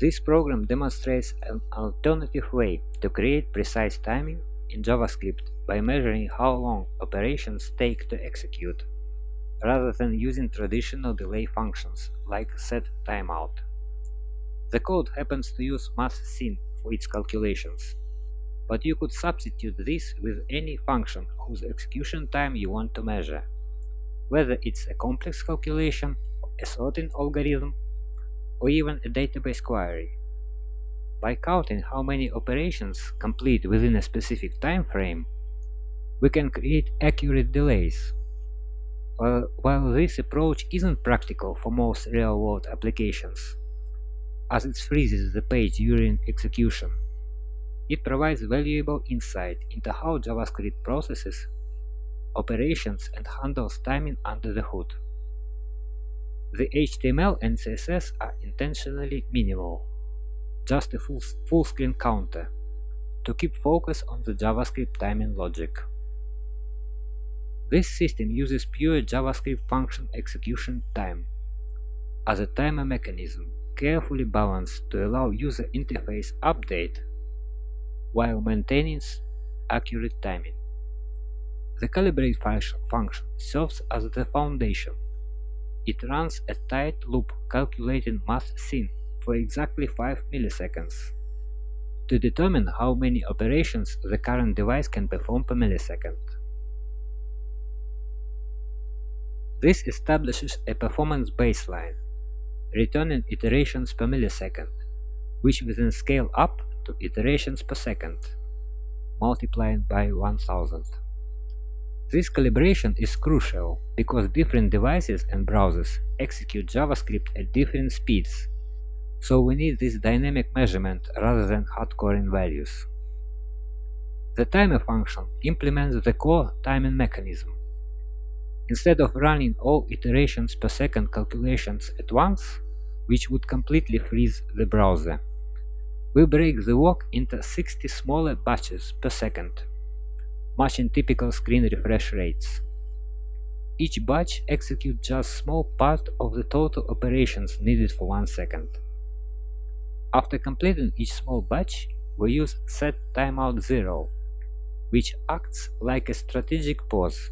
This program demonstrates an alternative way to create precise timing in JavaScript by measuring how long operations take to execute, rather than using traditional delay functions like setTimeout. The code happens to use Math.sin for its calculations, but you could substitute this with any function whose execution time you want to measure, whether it's a complex calculation, a sorting algorithm, or even a database query. By counting how many operations complete within a specific time frame, we can create accurate delays. While this approach isn't practical for most real-world applications, as it freezes the page during execution, it provides valuable insight into how JavaScript processes operations and handles timing under the hood. The HTML and CSS are intentionally minimal, just a full screen counter, to keep focus on the JavaScript timing logic. This system uses pure JavaScript function execution time as a timer mechanism, carefully balanced to allow user interface update while maintaining accurate timing. The calibrated function serves as the foundation. It runs a tight loop calculating Math.sin for exactly 5 milliseconds to determine how many operations the current device can perform per millisecond. This establishes a performance baseline, returning iterations per millisecond, which we then scale up to iterations per second, multiplied by 1000. This calibration is crucial because different devices and browsers execute JavaScript at different speeds, so we need this dynamic measurement rather than hardcoding values. The timer function implements the core timing mechanism. Instead of running all iterations per second calculations at once, which would completely freeze the browser, we break the work into 60 smaller batches per second, matching typical screen refresh rates. Each batch executes just a small part of the total operations needed for 1 second. After completing each small batch, we use setTimeout0, which acts like a strategic pause.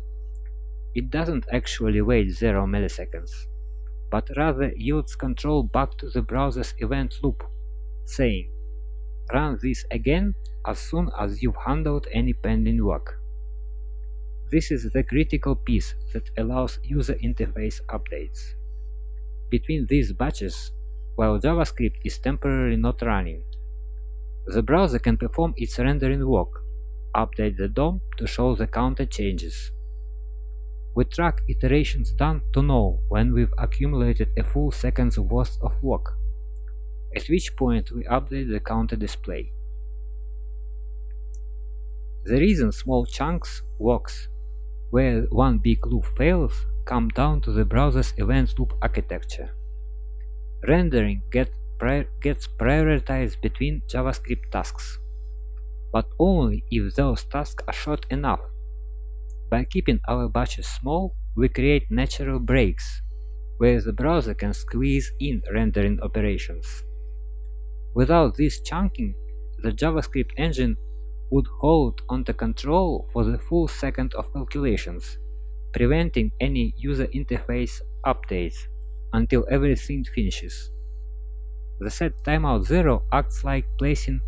It doesn't actually wait 0 milliseconds, but rather yields control back to the browser's event loop, saying, "Run this again as soon as you've handled any pending work." This is the critical piece that allows user interface updates. Between these batches, while JavaScript is temporarily not running, the browser can perform its rendering work, update the DOM to show the counter changes. We track iterations done to know when we've accumulated a full second's worth of work, at which point we update the counter display. The reason small chunks works where one big loop fails come down to the browser's event loop architecture. Rendering gets prioritized between JavaScript tasks, but only if those tasks are short enough. By keeping our batches small, we create natural breaks, where the browser can squeeze in rendering operations. Without this chunking, the JavaScript engine would hold onto control for the full second of calculations, preventing any user interface updates until everything finishes. The setTimeout0 acts like placing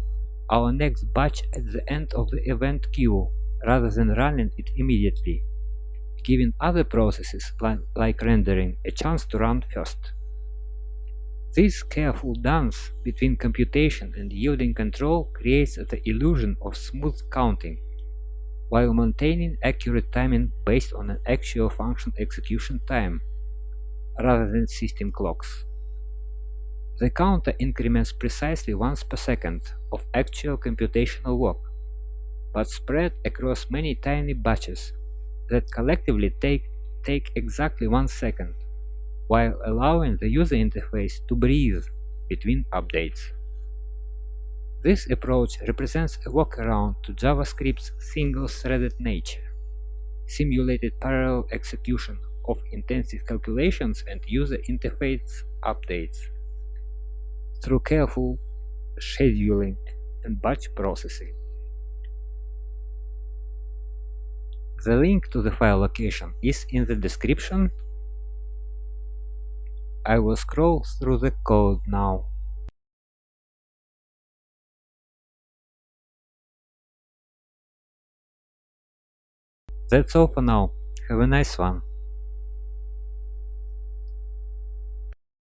our next batch at the end of the event queue rather than running it immediately, giving other processes like rendering a chance to run first. This careful dance between computation and yielding control creates the illusion of smooth counting, while maintaining accurate timing based on an actual function execution time, rather than system clocks. The counter increments precisely once per second of actual computational work, but spread across many tiny batches that collectively take exactly 1 second, while allowing the user interface to breathe between updates. This approach represents a workaround to JavaScript's single-threaded nature, simulated parallel execution of intensive calculations and user interface updates. through careful scheduling and batch processing. The link to the file location is in the description. I will scroll through the code now. That's all for now. Have a nice one.